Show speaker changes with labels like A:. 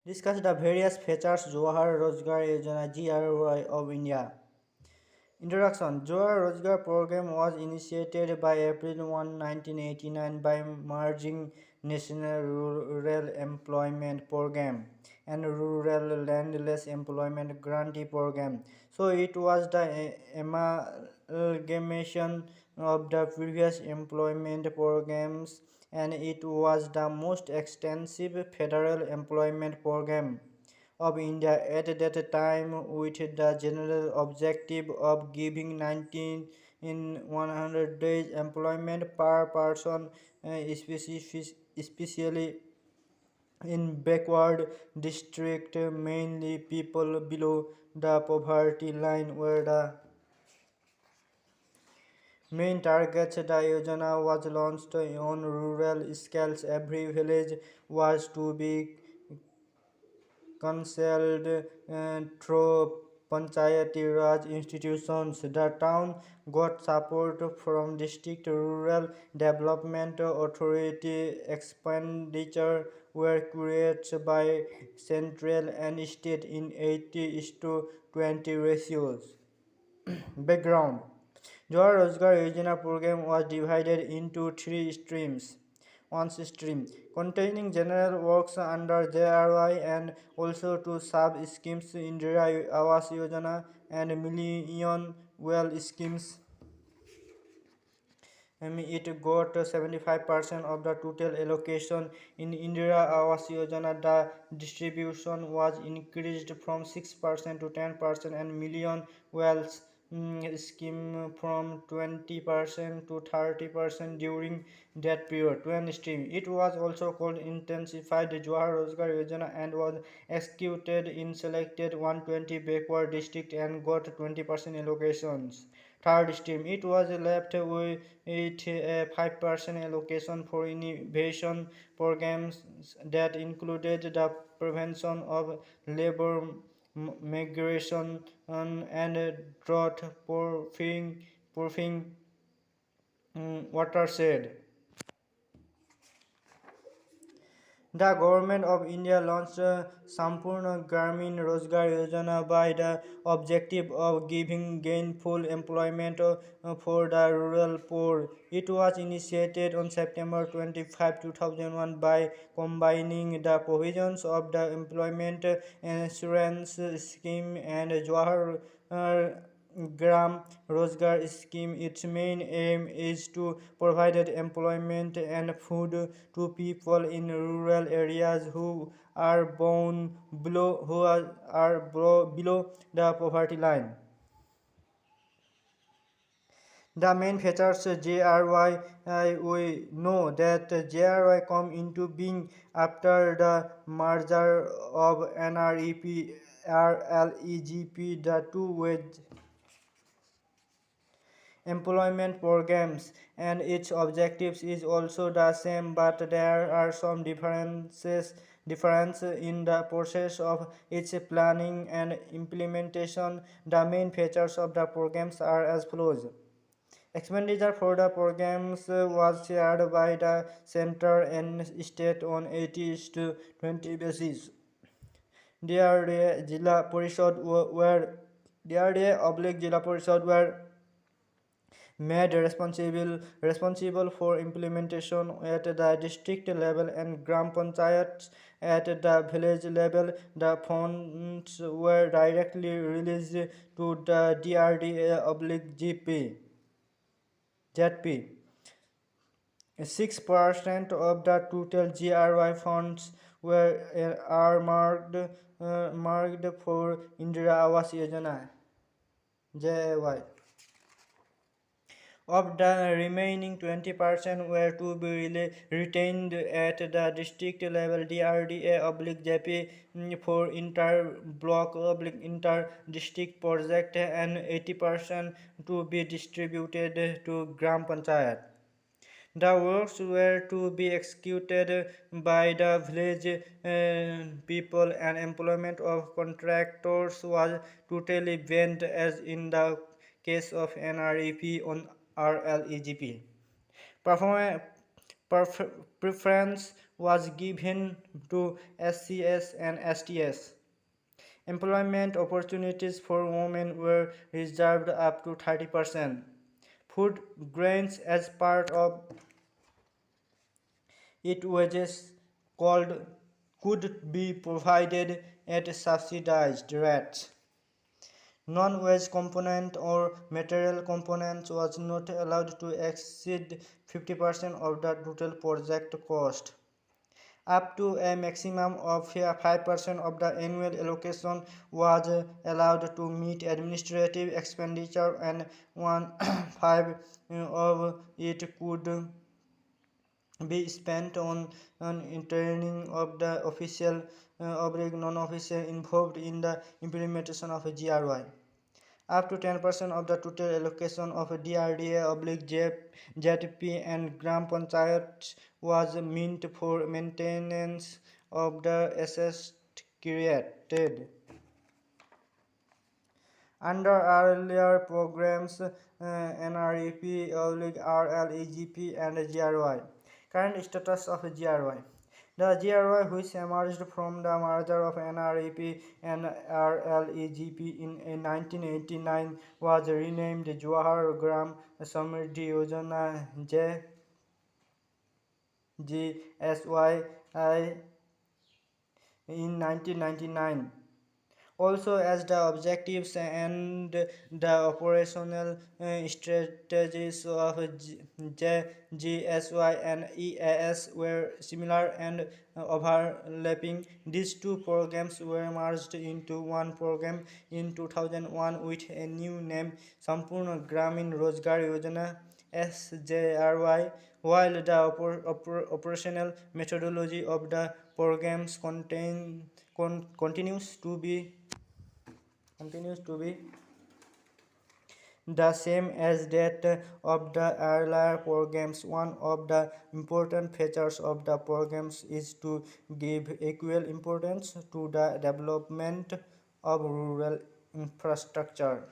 A: Discuss the various features jawahar rojgar yojana JRY of India. Introduction. Jawahar Rojgar program was initiated by April 1, 1989 by merging National Rural Employment Program and Rural Landless Employment Guarantee Program. So it was the amalgamation of the previous employment programs, and it was the most extensive federal employment program of India at that time, with the general objective of giving 19 in 100 days employment per person, especially in backward district, mainly people below the poverty line were the main targets. The yojana was launched on rural scales. Every village was to be concealed through Panchayati Raj institutions. The town got support from District Rural Development Authority. Expenditure were created by central and state in 80:20 ratios. Background. Jawahar Rojgar Yojana program was divided into three streams. One stream containing general works under JRY and also two sub-schemes Indira Awas Yojana and Million Well schemes. It got 75% of the total allocation. In Indira Awas Yojana, the distribution was increased from 6% to 10%, and Million Wells scheme from 20% to 30% during that period. Twin stream. It was also called intensified Jawahar Rojgar Yojana and was executed in selected 120 backward district and got 20% allocations. Third stream, it was left with a 5% allocation for innovation programs that included the prevention of labor migration and drought proofing watershed. The government of India launched Sampurna Gramin Rojgar Yojana by the objective of giving gainful employment for the rural poor. It was initiated on September 25, 2001 by combining the provisions of the Employment Insurance Scheme and Jawahar Gram Rojgar scheme. Its main aim is to provide employment and food to people in rural areas who are below the poverty line. The main features JRY, we know that JRY come into being after the merger of NREP RLEGP, the two wage employment programs, and its objectives is also the same, but there are some difference in the process of its planning and implementation. The main features of the programs are as follows. Expenditure for the programs was shared by the center and state on 80:20 basis. DRDA Jilla Parishad were DRDA/Jilla Parishad were made responsible for implementation at the district level and gram panchayats at the village level. The funds were directly released to the DRDA/GP. ZP. 6% of the total GRY funds were marked for Indira Awas Yojana JRY. Of the remaining 20% were to be retained at the district level DRDA/JP for inter-block/inter-district project, and 80% to be distributed to Gram Panchayat. The works were to be executed by the village people, and employment of contractors was totally banned as in the case of NREP on RLEGP. Performance preference was given to SCS and STS. Employment opportunities for women were reserved up to 30%. Food grains as part of it wages called could be provided at subsidized rates. Non-wage component or material components was not allowed to exceed 50% of the total project cost. Up to a maximum of 5% of the annual allocation was allowed to meet administrative expenditure, and 1/5 of it could be spent on training of the official non-official involved in the implementation of a JRY. Up to 10% of the total allocation of DRDA/ZP and Gram Panchayat was meant for maintenance of the assets created. Under earlier programs, NREP, RLEGP, and GRY. Current status of GRY. The GRY, which emerged from the merger of NREP and RLEGP in 1989, was renamed Jawahar Gram Samriddhi Yojana JSY in 1999. Also, as the objectives and the operational strategies of GSY and EAS were similar and overlapping, these two programs were merged into one program in 2001 with a new name, Sampurna Gramin Rojgar Yojana SJRY, while the operational methodology of the programs continues to be the same as that of the earlier programs. One of the important features of the programs is to give equal importance to the development of rural infrastructure.